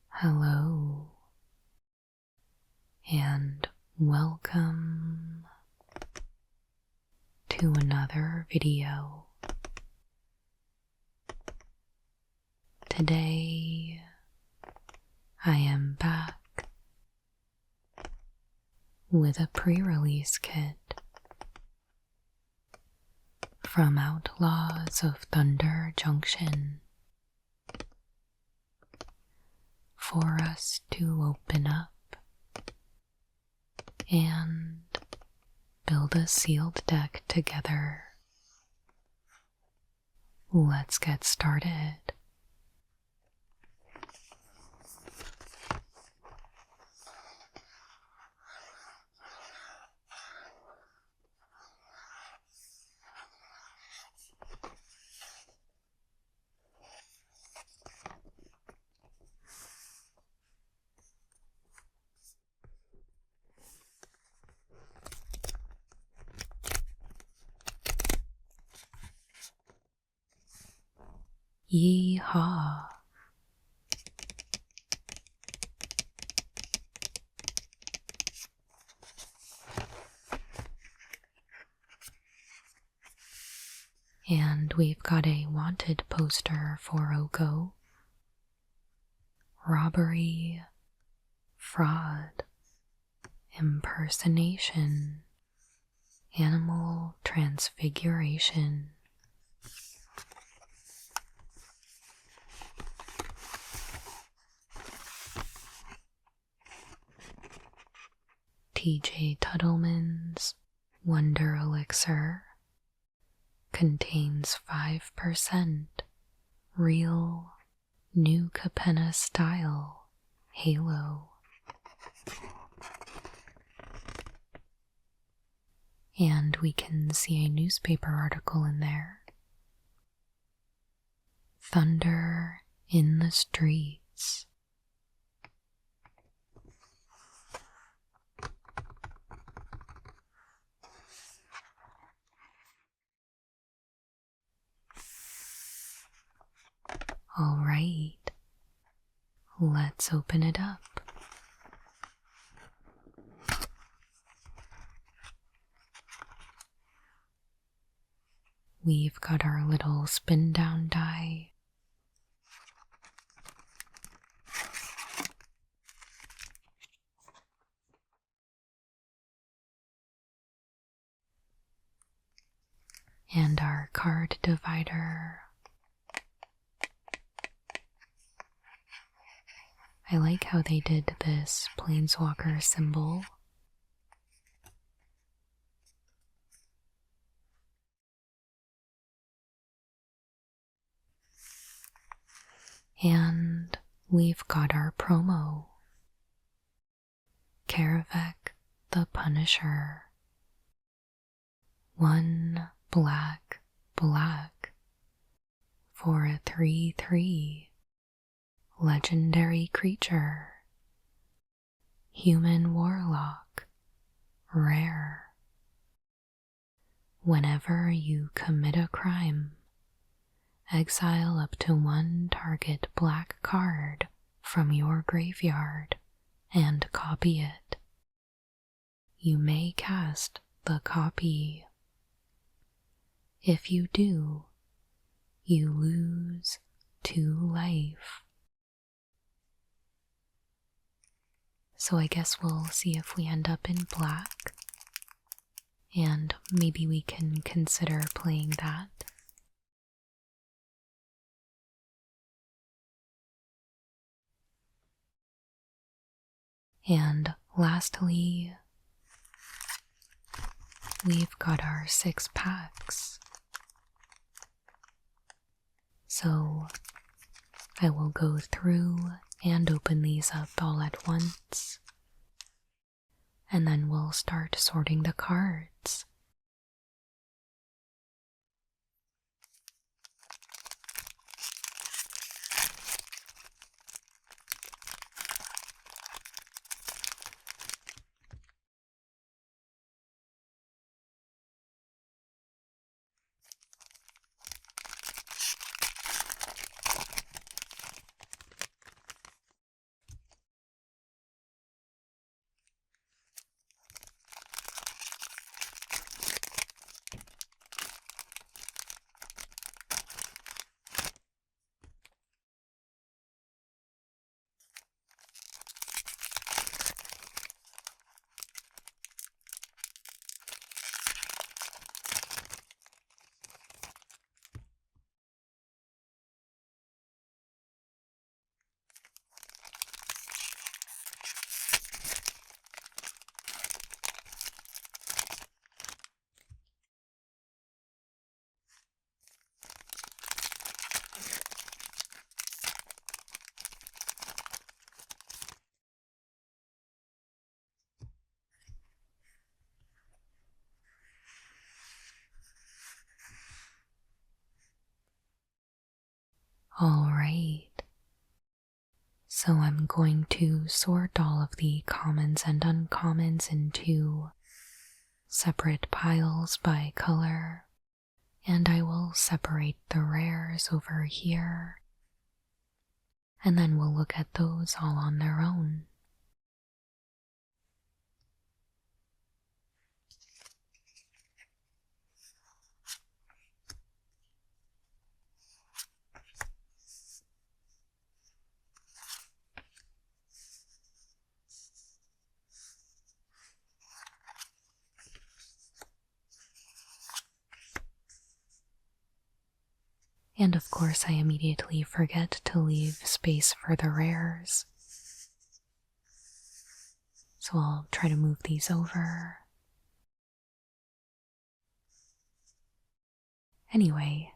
Hello and welcome to another video. Today I am back with a pre-release kit from Outlaws of Thunder Junction for us to open up and build a sealed deck together. Let's get started. Yeehaw! And we've got a wanted poster for Oko. Robbery, fraud, impersonation, animal transfiguration. TJ Tuttleman's Wonder Elixir contains 5% real New Capenna style halo. And we can see a newspaper article in there. Thunder in the streets. All right, let's open it up. We've got our little spin down die. And our card divider. I like how they did this planeswalker symbol. And we've got our promo. Karavek the Punisher. 1 black for a 3/3 legendary creature. Human warlock. Rare. Whenever you commit a crime, exile up to 1 target black card from your graveyard and copy it. You may cast the copy. If you do, you lose 2 life. So I guess we'll see if we end up in black, and maybe we can consider playing that. And lastly, we've got our 6 packs. So I will go through and open these up all at once, and then we'll start sorting the cards. Alright, so I'm going to sort all of the commons and uncommons into separate piles by color, and I will separate the rares over here, and then we'll look at those all on their own. And of course, I immediately forget to leave space for the rares. So I'll try to move these over. Anyway,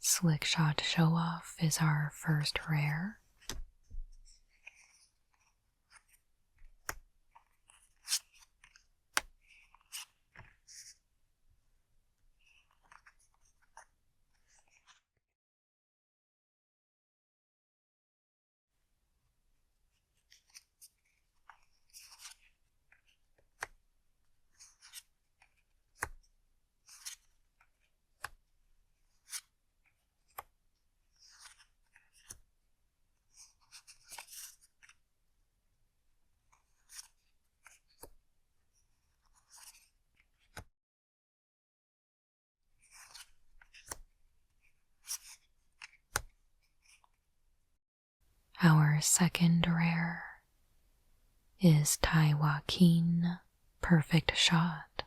Slickshot Show Off is our first rare. Our second rare is Tai Joaquin Perfect Shot.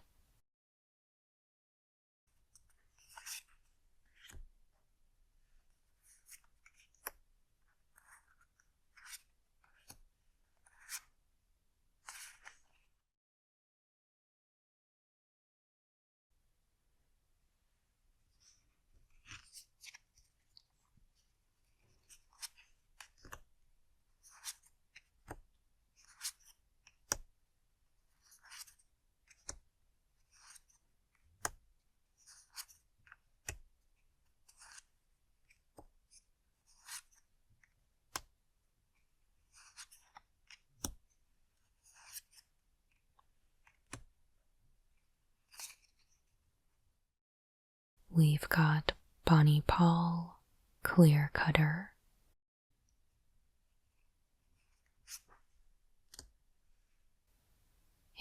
We've got Bonnie Paul Clear Cutter,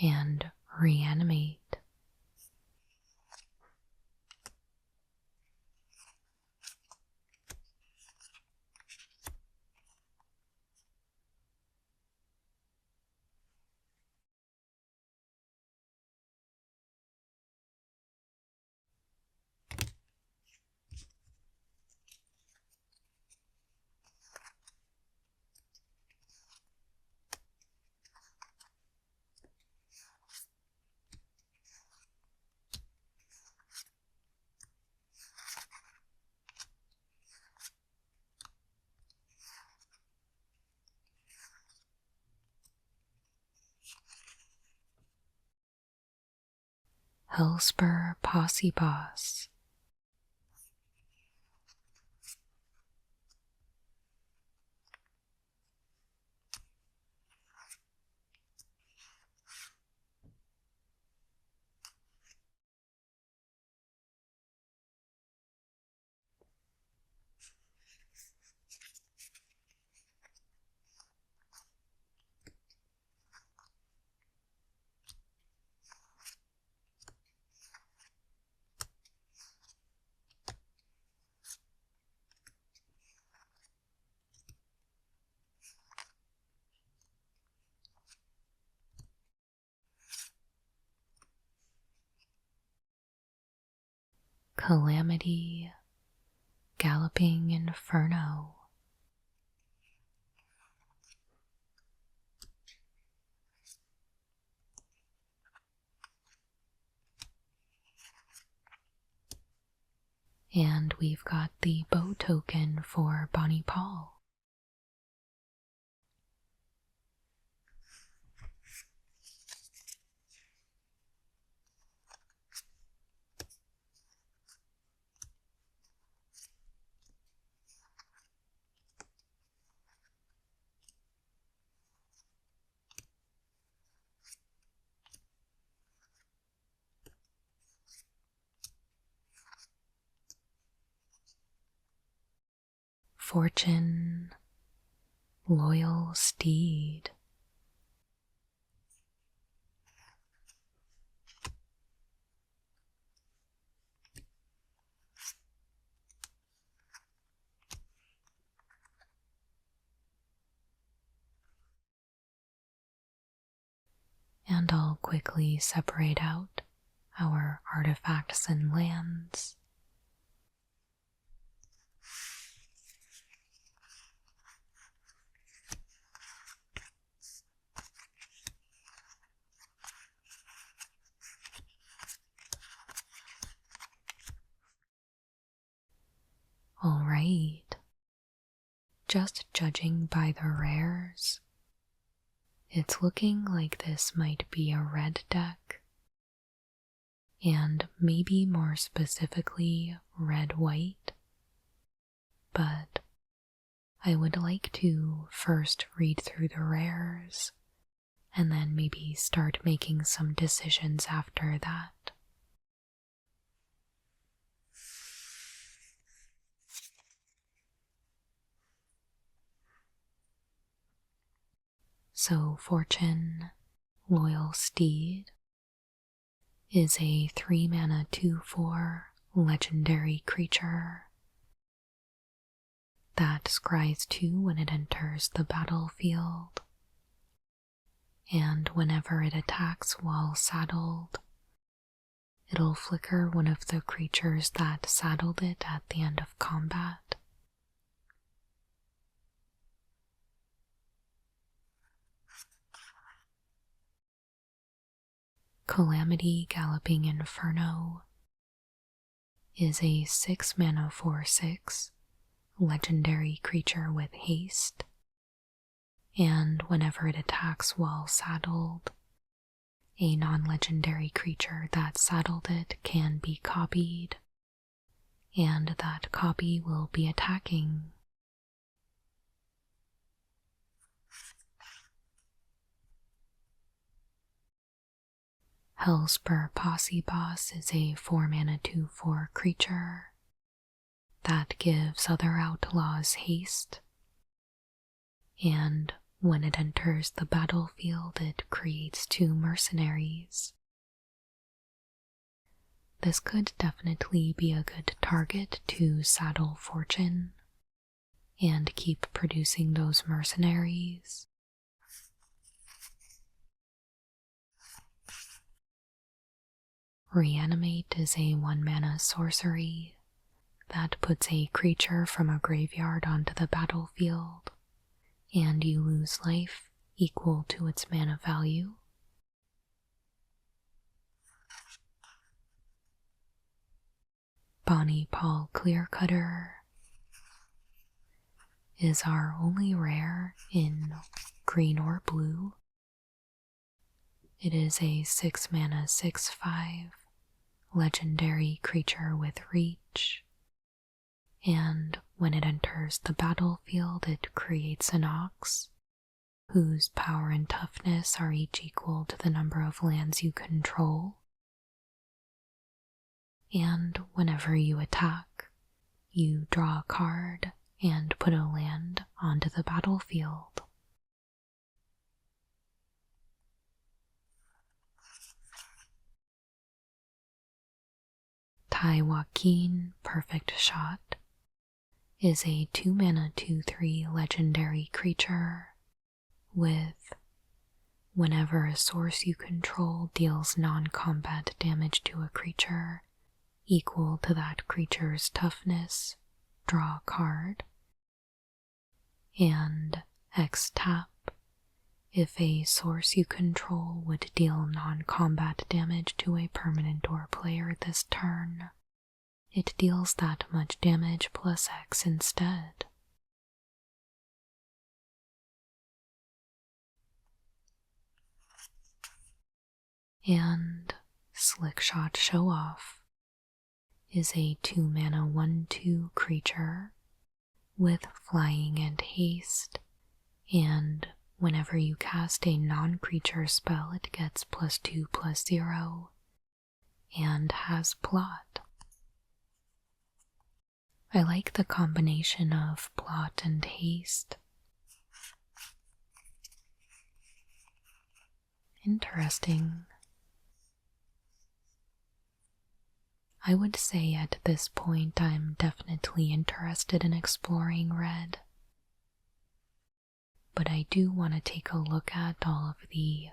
and Reanimate. Hellspur Posse Boss, Calamity Galloping Inferno, And we've got the bow token for Bonnie Paul. Fortune, loyal steed. And I'll quickly separate out our artifacts and lands. All right. Just judging by the rares, it's looking like this might be a red deck, and maybe more specifically red-white, but I would like to first read through the rares and then maybe start making some decisions after that. So Fortune, Loyal Steed is a 3-mana 2/4 legendary creature that scries 2 when it enters the battlefield, and whenever it attacks while saddled, it'll flicker one of the creatures that saddled it at the end of combat. Calamity Galloping Inferno is a 6-mana 4/6 legendary creature with haste, and whenever it attacks while saddled, a non-legendary creature that saddled it can be copied, and that copy will be attacking. Hellspur Posse Boss is a 4-mana 2/4 creature that gives other outlaws haste, and when it enters the battlefield, it creates 2 mercenaries. This could definitely be a good target to saddle Fortune and keep producing those mercenaries. Reanimate is a 1-mana sorcery that puts a creature from a graveyard onto the battlefield, and you lose life equal to its mana value. Bonnie Paul Clearcutter is our only rare in green or blue. It is a 6-mana 6/5 legendary creature with reach, and when it enters the battlefield, it creates an ox whose power and toughness are each equal to the number of lands you control. And whenever you attack, you draw a card and put a land onto the battlefield. Tai Joaquin Perfect Shot is a 2-mana 2/3 legendary creature with whenever a source you control deals non-combat damage to a creature equal to that creature's toughness, draw a card, and X-tap if a source you control would deal non-combat damage to a permanent or player this turn. it deals that much damage plus X instead. And Slickshot Show Off is a 2-mana 1/2 creature with flying and haste, and whenever you cast a non-creature spell, it gets +2/+0 and has plot. I like the combination of plot and haste. Interesting. I would say at this point I'm definitely interested in exploring red. But I do want to take a look at all of the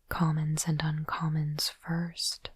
commons and uncommons first.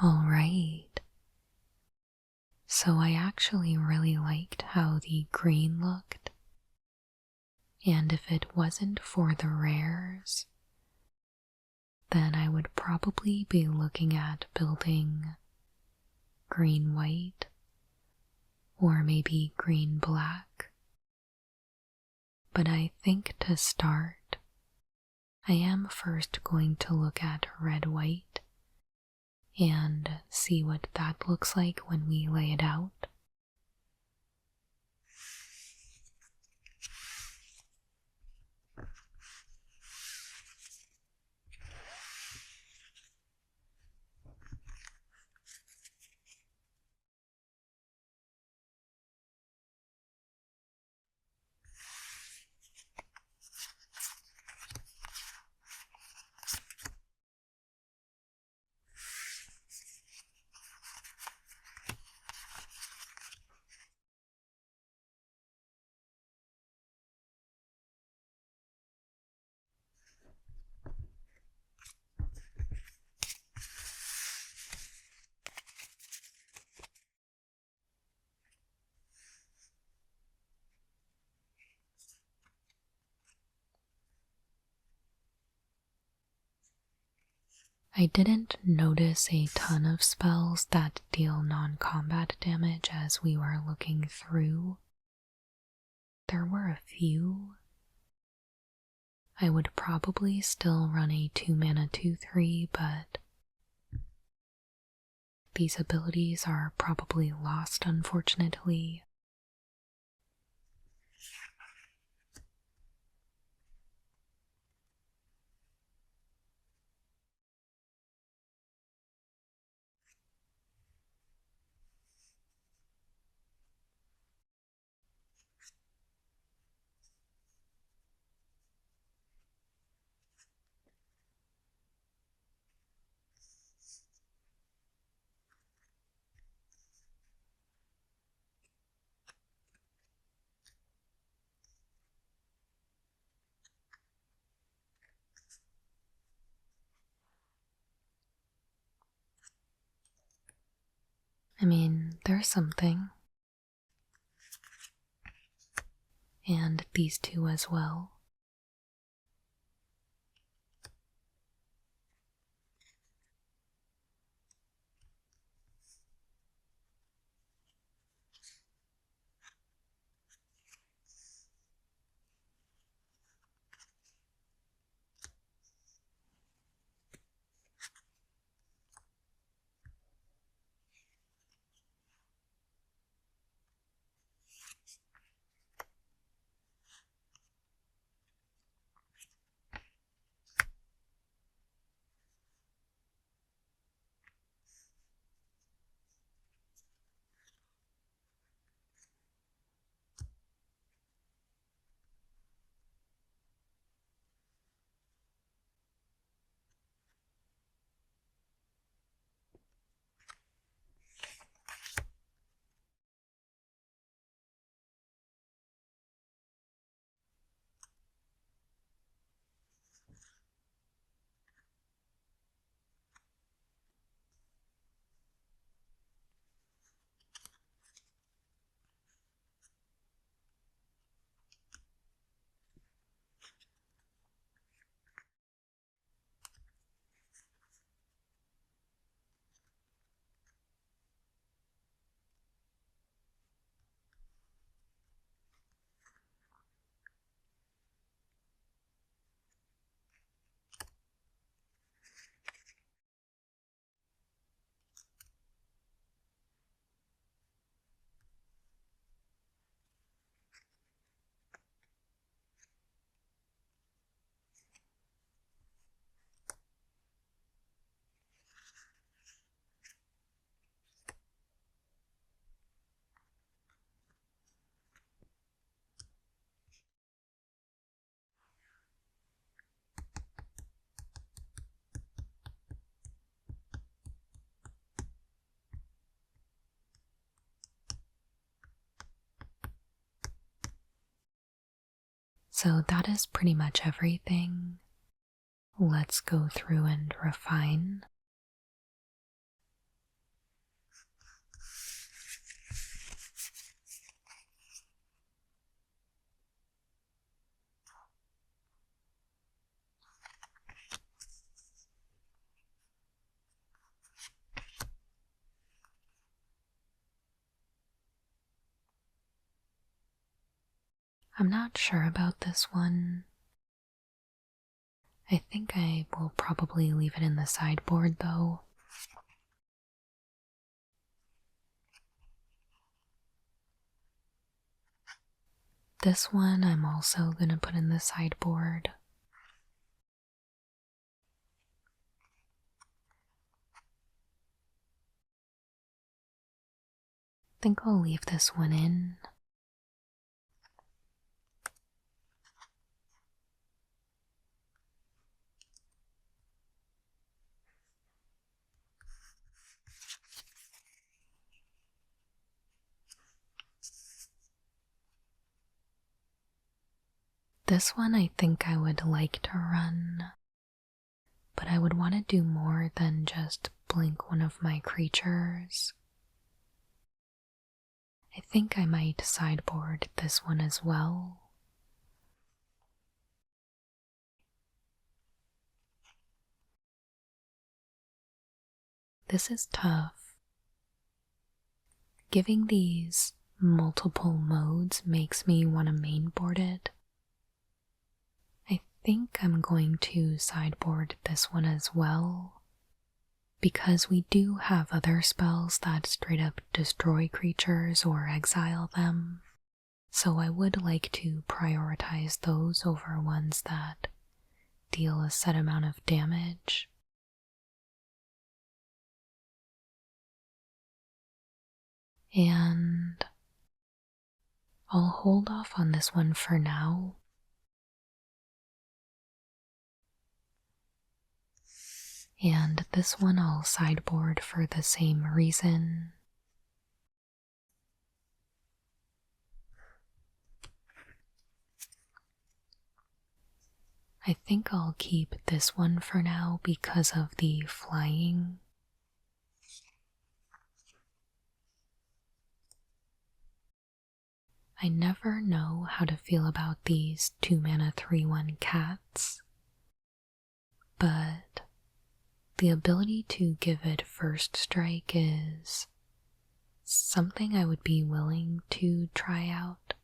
Alright, so I actually really liked how the green looked, and if it wasn't for the rares, then I would probably be looking at building green white or maybe green black. But I think to start, I am first going to look at red white and see what that looks like when we lay it out. I didn't notice a ton of spells that deal non-combat damage as we were looking through. There were a few. I would probably still run a 2-mana 2/3, but these abilities are probably lost, unfortunately. I mean, there's something. And these two as well. So that is pretty much everything. Let's go through and refine. I'm not sure about this one. I think I will probably leave it in the sideboard though. This one I'm also gonna put in the sideboard. Think I'll leave this one in. This one I think I would like to run, but I would want to do more than just blink one of my creatures. I think I might sideboard this one as well. This is tough. Giving these multiple modes makes me want to mainboard it. I think I'm going to sideboard this one as well, because we do have other spells that straight up destroy creatures or exile them, so I would like to prioritize those over ones that deal a set amount of damage. And I'll hold off on this one for now. And this one I'll sideboard for the same reason. I think I'll keep this one for now because of the flying. I never know how to feel about these 2-mana 3/1 cats, but the ability to give it first strike is something I would be willing to try out.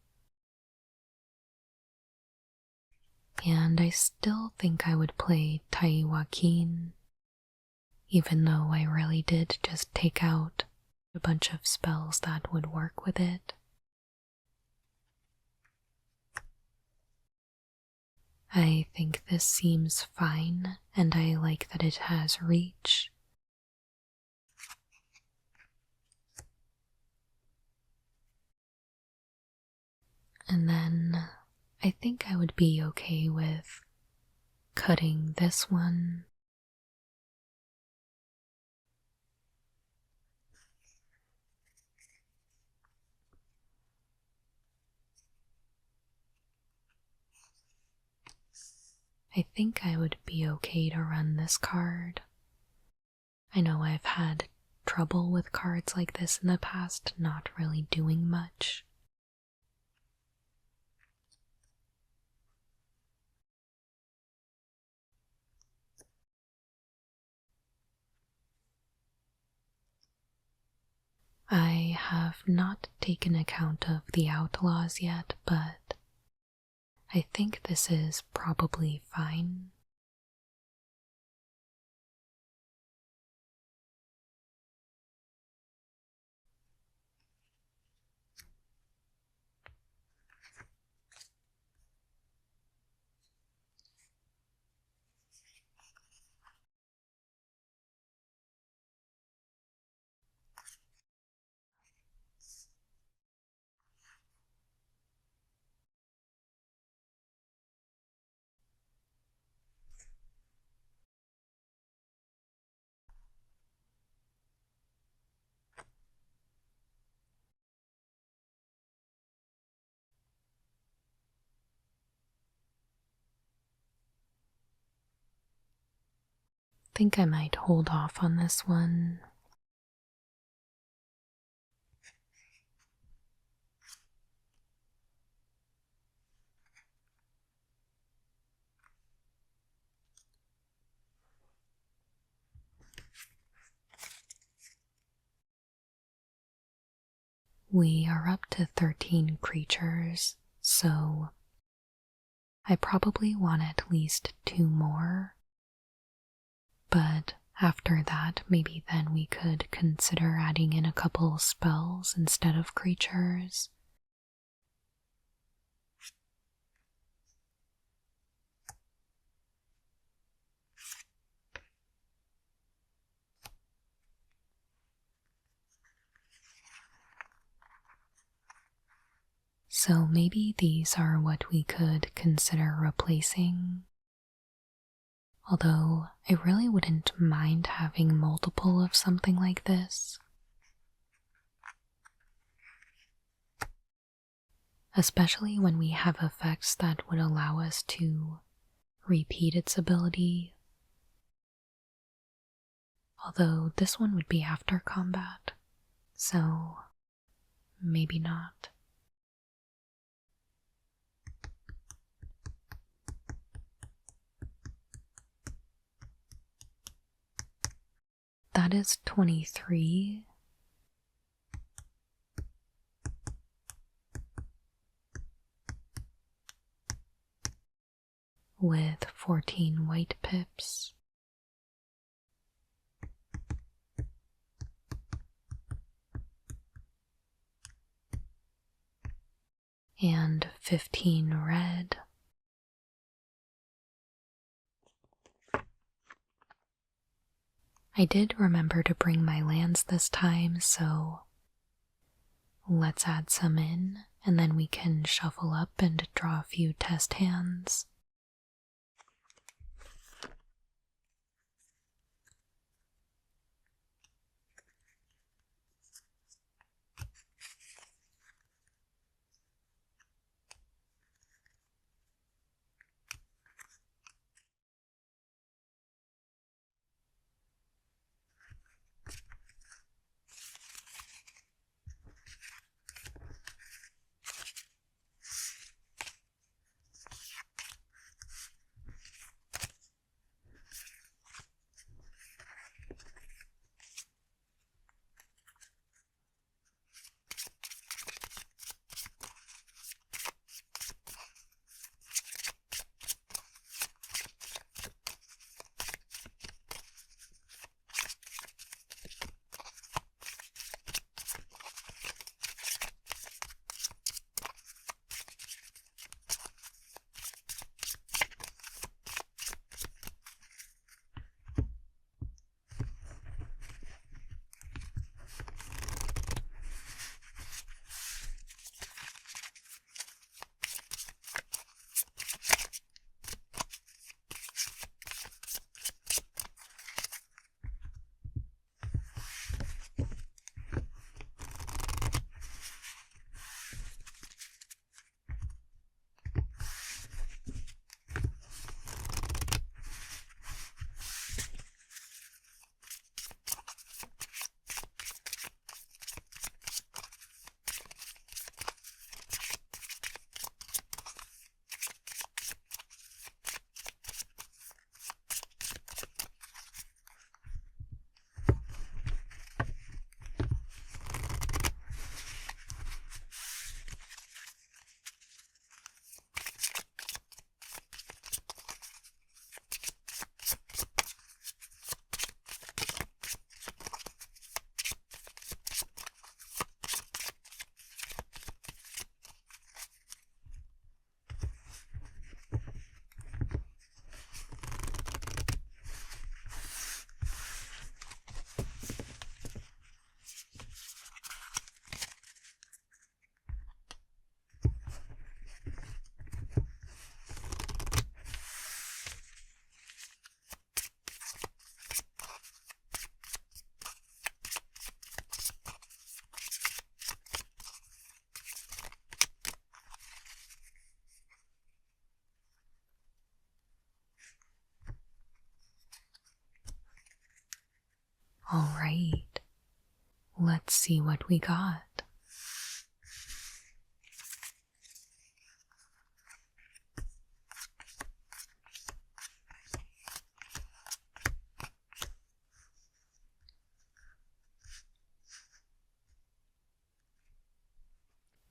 And I still think I would play Tai Joaquin, even though I really did just take out a bunch of spells that would work with it. I think this seems fine, and I like that it has reach. And then I think I would be okay with cutting this one. I think I would be okay to run this card. I know I've had trouble with cards like this in the past, not really doing much. I have not taken account of the outlaws yet, but I think this is probably fine. Think I might hold off on this one. We are up to 13 creatures, so I probably want at least 2 more. But after that, maybe then we could consider adding in a couple spells instead of creatures. So maybe these are what we could consider replacing. Although I really wouldn't mind having multiple of something like this. Especially when we have effects that would allow us to repeat its ability. Although this one would be after combat, so maybe not. That is 23. With 14 white pips. And 15 red. I did remember to bring my lands this time, so let's add some in, and then we can shuffle up and draw a few test hands. Alright, let's see what we got.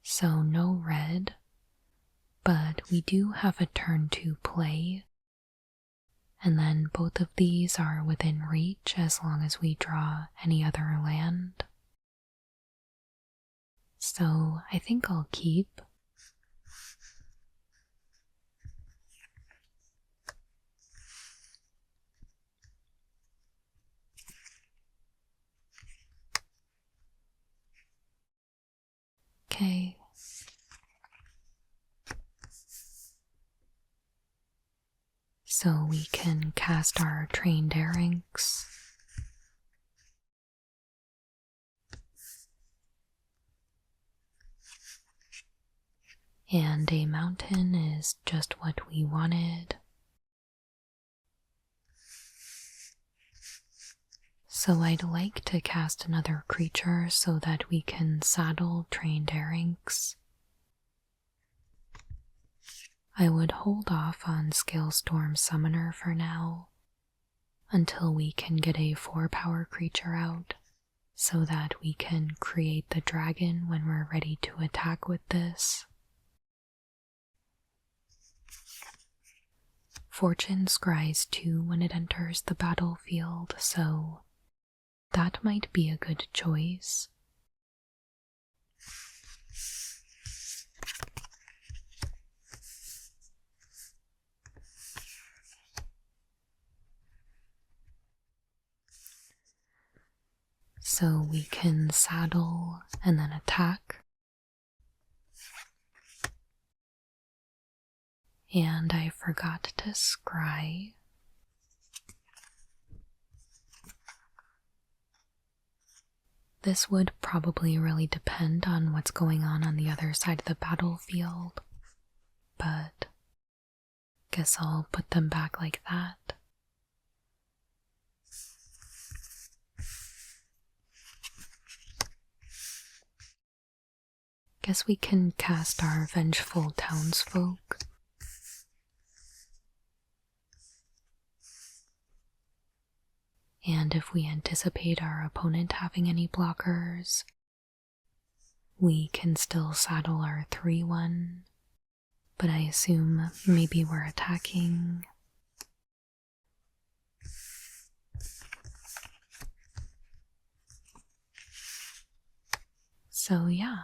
So no red, But we do have a turn to play, and then both of these are within reach as long as we draw any other land. So I think I'll keep. Okay. So we can cast our trained Arinx. And a mountain is just what we wanted. So I'd like to cast another creature so that we can saddle trained Arinx. I would hold off on Scalestorm Summoner for now, until we can get a 4-power creature out, so that we can create the dragon when we're ready to attack with this. Fortune scries 2 when it enters the battlefield, so that might be a good choice. So we can saddle and then attack. And I forgot to scry. This would probably really depend on what's going on the other side of the battlefield, but guess I'll put them back like that. Guess we can cast our Vengeful Townsfolk. And if we anticipate our opponent having any blockers, we can still saddle our 3/1, but I assume maybe we're attacking. So yeah.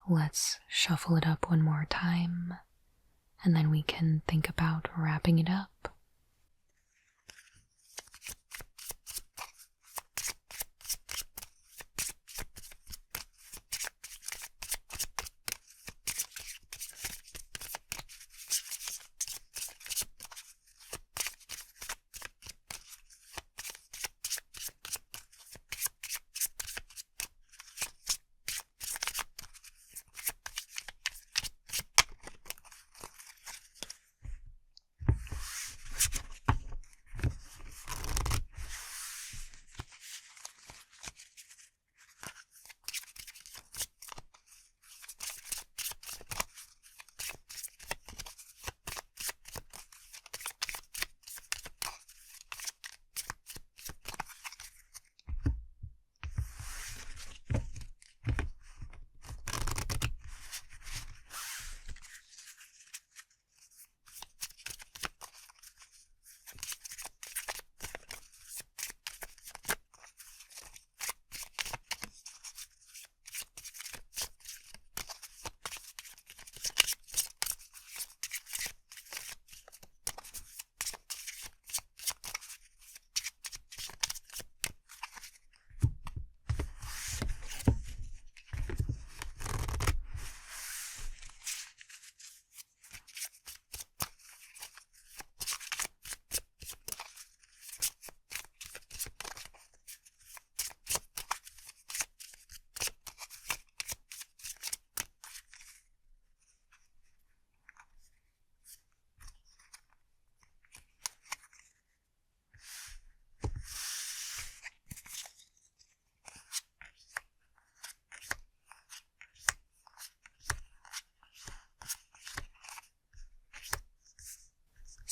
Let's shuffle it up one more time, and then we can think about wrapping it up.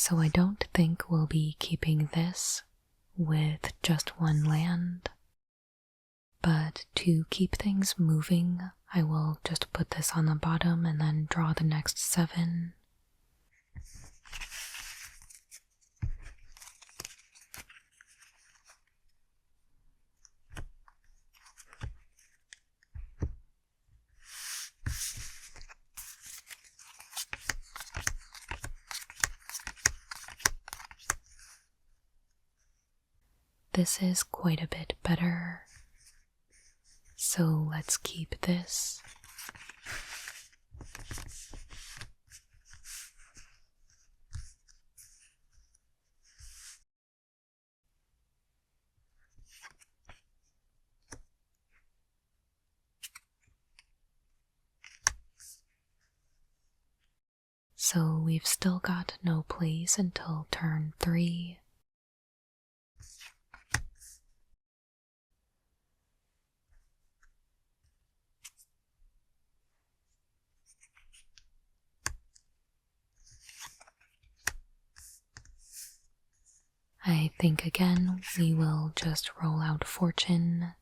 so I don't think we'll be keeping this with just one land. But to keep things moving, I will just put this on the bottom and then draw the next 7. This is quite a bit better, so let's keep this. So we've still got no place until turn 3. I think again we will just roll out Fortune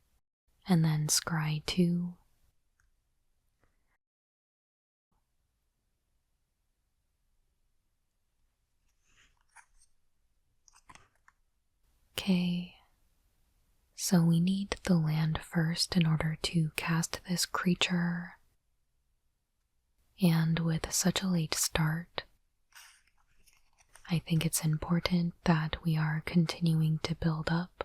and then scry 2. Okay, so we need the land first in order to cast this creature, and with such a late start, I think it's important that we are continuing to build up.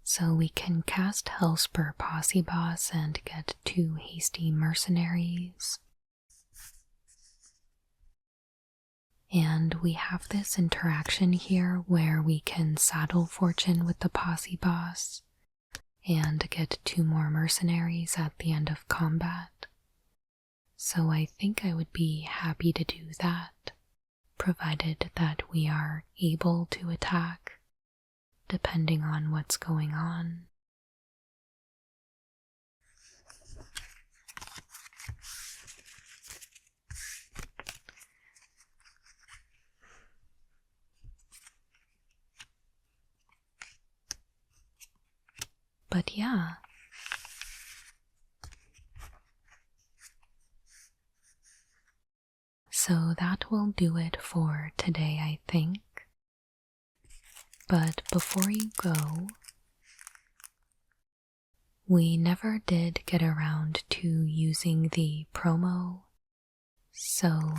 So we can cast Hellspur Posse Boss and get 2 hasty mercenaries. And we have this interaction here where we can saddle Fortune with the Posse Boss and get 2 more mercenaries at the end of combat. So I think I would be happy to do that, provided that we are able to attack, depending on what's going on. But yeah. So that will do it for today, I think. But before you go, we never did get around to using the promo, so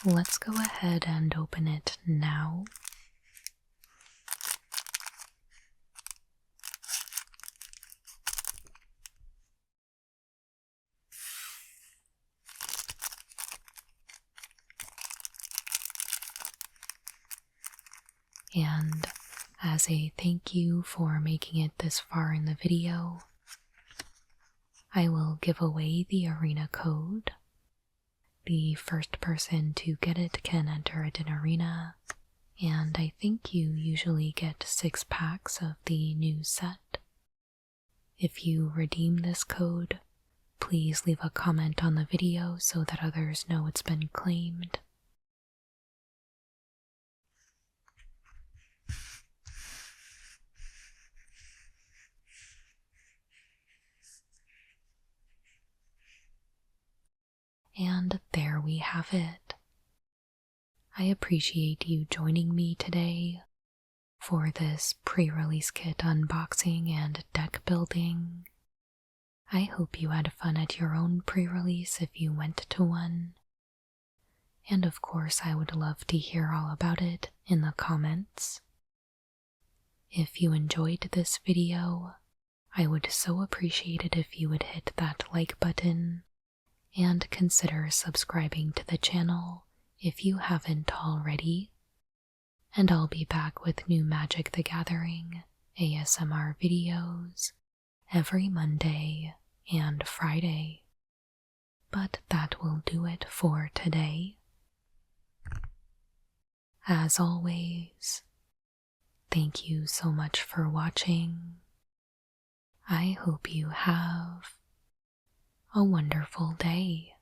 let's go ahead and open it now. And as a thank you for making it this far in the video, I will give away the arena code. The first person to get it can enter it in arena, and I think you usually get 6 packs of the new set. If you redeem this code, please leave a comment on the video so that others know it's been claimed. And there we have it. I appreciate you joining me today for this pre-release kit unboxing and deck building. I hope you had fun at your own pre-release if you went to one. And of course, I would love to hear all about it in the comments. If you enjoyed this video, I would so appreciate it if you would hit that like button and consider subscribing to the channel if you haven't already. And I'll be back with new Magic the Gathering ASMR videos every Monday and Friday. But that will do it for today. As always, thank you so much for watching. I hope you have a wonderful day.